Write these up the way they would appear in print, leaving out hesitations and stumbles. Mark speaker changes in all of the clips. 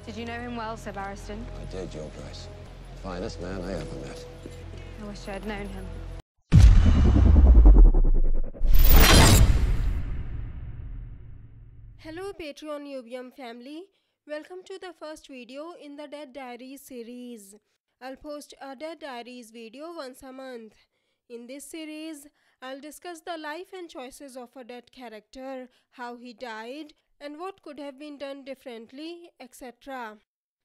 Speaker 1: Did you know him well, Sir Barristan?
Speaker 2: I did, Your Grace. Finest man I ever met.
Speaker 1: I wish I had known him.
Speaker 3: Hello Patreon Ubium family, welcome to the first video in the Dead Diaries series. I'll post a Dead Diaries video once a month. In this series, I'll discuss the life and choices of a dead character, how he died, and what could have been done differently, etc.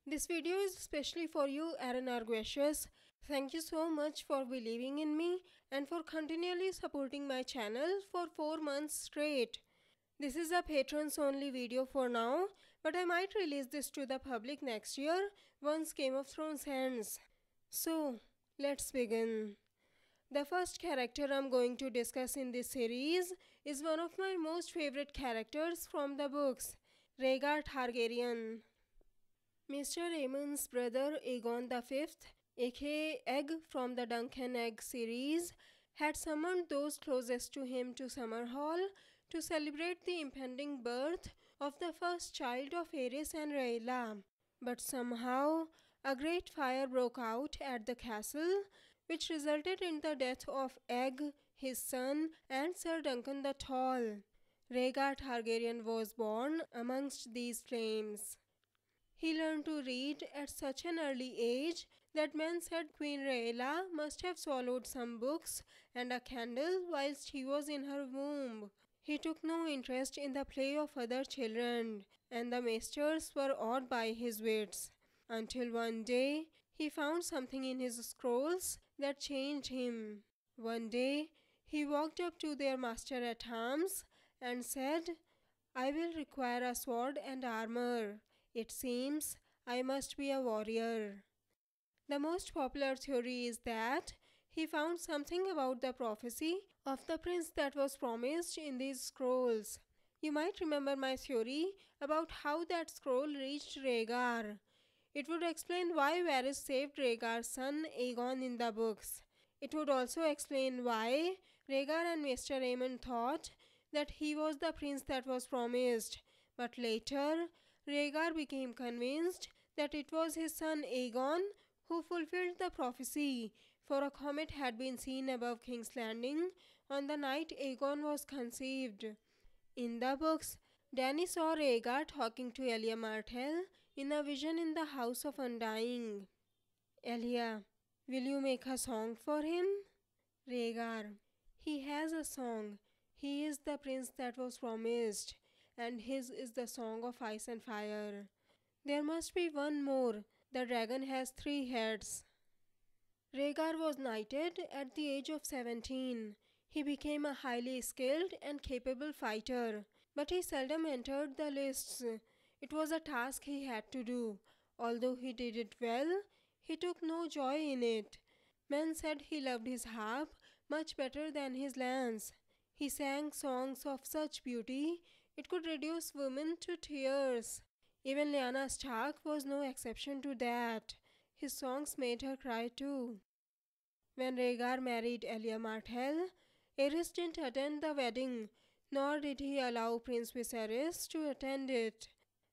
Speaker 3: This video is especially for you, Aaron Argusius. Thank you so much for believing in me and for continually supporting my channel for 4 months straight. This is a patrons only video for now, but I might release this to the public next year once Game of Thrones ends. So, let's begin. The first character I'm going to discuss in this series is one of my most favorite characters from the books, Rhaegar Targaryen. Mr. Aemon's brother Aegon V, aka Egg from the Dunk and Egg series, had summoned those closest to him to Summerhall to celebrate the impending birth of the first child of Aerys and Rhaella. But somehow, a great fire broke out at the castle, which resulted in the death of Egg, his son, and Sir Duncan the Tall. Rhaegar Targaryen was born amongst these flames. He learned to read at such an early age that men said Queen Rhaella must have swallowed some books and a candle whilst he was in her womb. He took no interest in the play of other children, and the maesters were awed by his wits, until one day he found something in his scrolls that changed him. One day he walked up to their master at arms and said, "I will require a sword and armor. It seems I must be a warrior." The most popular theory is that he found something about the prophecy of the prince that was promised in these scrolls. You might remember my theory about how that scroll reached Rhaegar. It would explain why Varys saved Rhaegar's son Aegon in the books. It would also explain why Rhaegar and Mr. Aemon thought that he was the prince that was promised, but later Rhaegar became convinced that it was his son Aegon who fulfilled the prophecy, for a comet had been seen above King's Landing on the night Aegon was conceived. In the books, Dany saw Rhaegar talking to Elia Martell in a vision in the House of Undying. "Elia, will you make a song for him?" Rhaegar: "He has a song. He is the prince that was promised, and his is the song of ice and fire. There must be one more. The dragon has 3 heads." Rhaegar was knighted at the age of 17. He became a highly skilled and capable fighter, but he seldom entered the lists. It was a task he had to do. Although he did it well, he took no joy in it. Men said he loved his harp much better than his lance. He sang songs of such beauty it could reduce women to tears. Even Lyanna Stark was no exception to that. His songs made her cry too. When Rhaegar married Elia Martell, Aerys didn't attend the wedding, nor did he allow Prince Viserys to attend it.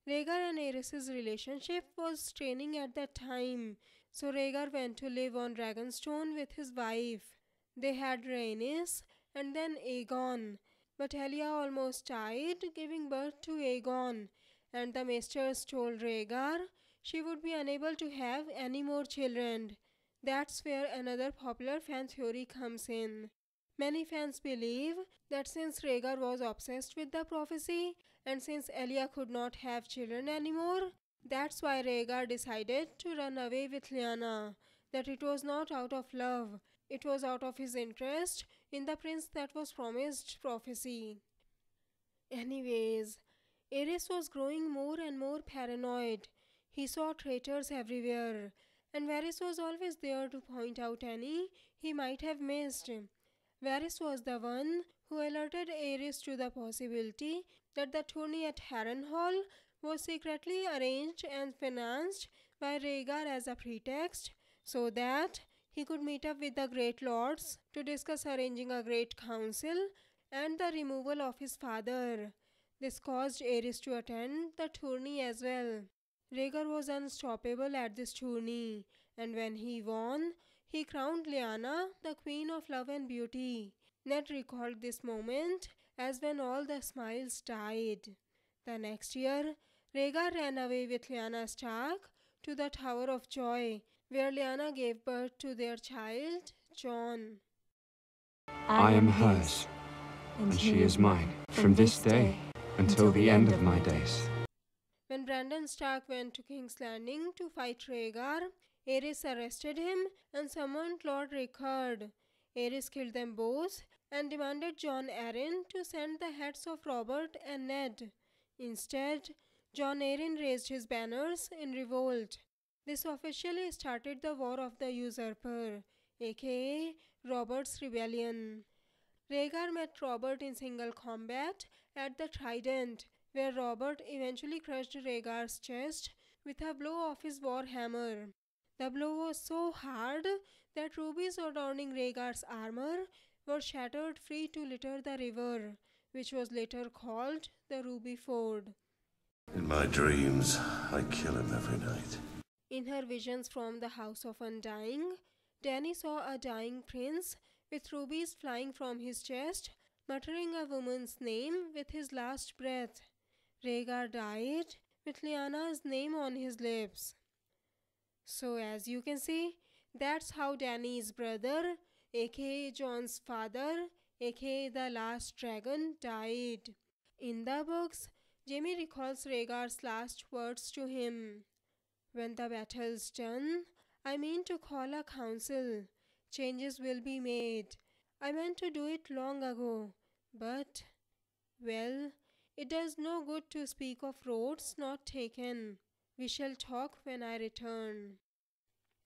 Speaker 3: Rhaegar and Aerys' relationship was straining at that time, so Rhaegar went to live on Dragonstone with his wife. They had Rhaenys and then Aegon, but Elia almost died giving birth to Aegon, and the maesters told Rhaegar she would be unable to have any more children. That's where another popular fan theory comes in. Many fans believe that since Rhaegar was obsessed with the prophecy, and since Elia could not have children anymore, that's why Rhaegar decided to run away with Lyanna. That it was not out of love, it was out of his interest in the prince that was promised prophecy. Anyways, Aerys was growing more and more paranoid. He saw traitors everywhere, and Varys was always there to point out any he might have missed. Varys was the one who alerted Aerys to the possibility that the tourney at Harrenhal was secretly arranged and financed by Rhaegar as a pretext, so that he could meet up with the great lords to discuss arranging a great council and the removal of his father. This caused Aerys to attend the tourney as well. Rhaegar was unstoppable at this tourney, and when he won, he crowned Lyanna the Queen of Love and Beauty. Ned recalled this moment as when all the smiles died. The next year, Rhaegar ran away with Lyanna Stark to the Tower of Joy, where Lyanna gave birth to their child, Jon.
Speaker 4: I am hers, and she is mine, from this day until the end of my days.
Speaker 3: When Brandon Stark went to King's Landing to fight Rhaegar, Aerys arrested him and summoned Lord Rickard. Aerys killed them both and demanded Jon Arryn to send the heads of Robert and Ned. Instead, Jon Arryn raised his banners in revolt. This officially started the War of the Usurper, aka Robert's Rebellion. Rhaegar met Robert in single combat at the Trident, where Robert eventually crushed Rhaegar's chest with a blow of his warhammer. The blow was so hard that rubies adorning Rhaegar's armor were shattered free to litter the river, which was later called the Ruby Ford.
Speaker 5: In my dreams, I kill him every night.
Speaker 3: In her visions from the House of Undying, Dany saw a dying prince with rubies flying from his chest, muttering a woman's name with his last breath. Rhaegar died with Lyanna's name on his lips. So as you can see, that's how Dany's brother, aka Jon's father, aka the last dragon, died. In the books, Jaime recalls Rhaegar's last words to him. When the battle's done, I mean to call a council. Changes will be made. I meant to do it long ago, but, well, it does no good to speak of roads not taken. We shall talk when I return.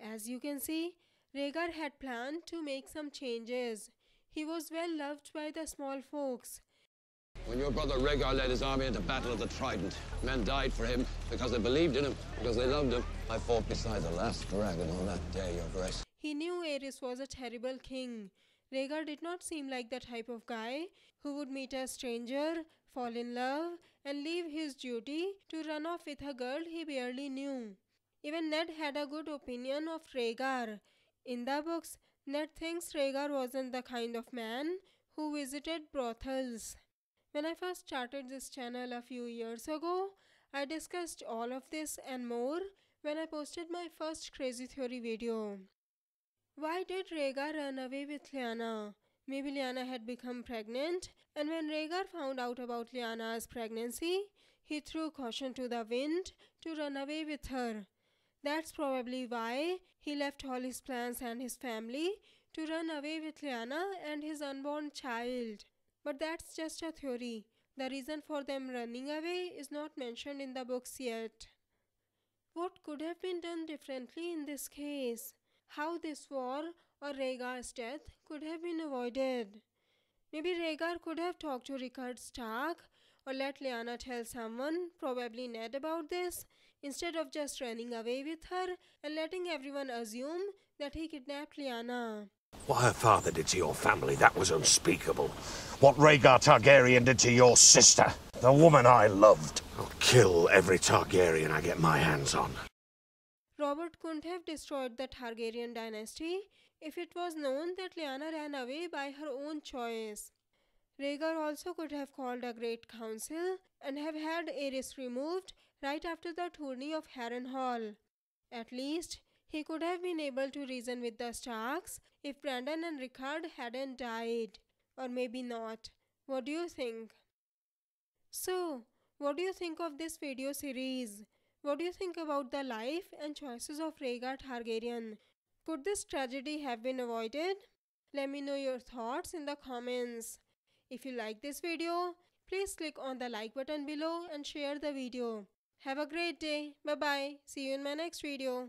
Speaker 3: As you can see, Rhaegar had planned to make some changes. He was well loved by the small folks.
Speaker 2: When your brother Rhaegar led his army into battle at the Trident, men died for him because they believed in him, because they loved him. I fought beside the last dragon on that day, Your Grace.
Speaker 3: He knew Aerys was a terrible king. Rhaegar did not seem like the type of guy who would meet a stranger, fall in love, and leave his duty to run off with a girl he barely knew. Even Ned had a good opinion of Rhaegar. In the books, Ned thinks Rhaegar wasn't the kind of man who visited brothels. When I first started this channel a few years ago, I discussed all of this and more when I posted my first Crazy Theory video. Why did Rhaegar run away with Lyanna? Maybe Lyanna had become pregnant, and when Rhaegar found out about Lyanna's pregnancy, he threw caution to the wind to run away with her. That's probably why he left all his plans and his family to run away with Lyanna and his unborn child. But that's just a theory. The reason for them running away is not mentioned in the books yet. What could have been done differently in this case? How this war or Rhaegar's death could have been avoided? Maybe Rhaegar could have talked to Rickard Stark or let Lyanna tell someone, probably Ned, about this, instead of just running away with her and letting everyone assume that he kidnapped Lyanna.
Speaker 5: What her father did to your family, that was unspeakable. What Rhaegar Targaryen did to your sister, the woman I loved. I'll kill every Targaryen I get my hands on.
Speaker 3: Robert couldn't have destroyed the Targaryen dynasty if it was known that Lyanna ran away by her own choice. Rhaegar also could have called a great council and have had Aerys removed right after the tourney of Harrenhal. At least, he could have been able to reason with the Starks if Brandon and Rickard hadn't died. Or maybe not. What do you think? So, what do you think of this video series? What do you think about the life and choices of Rhaegar Targaryen? Could this tragedy have been avoided? Let me know your thoughts in the comments. If you like this video, please click on the like button below and share the video. Have a great day. Bye bye. See you in my next video.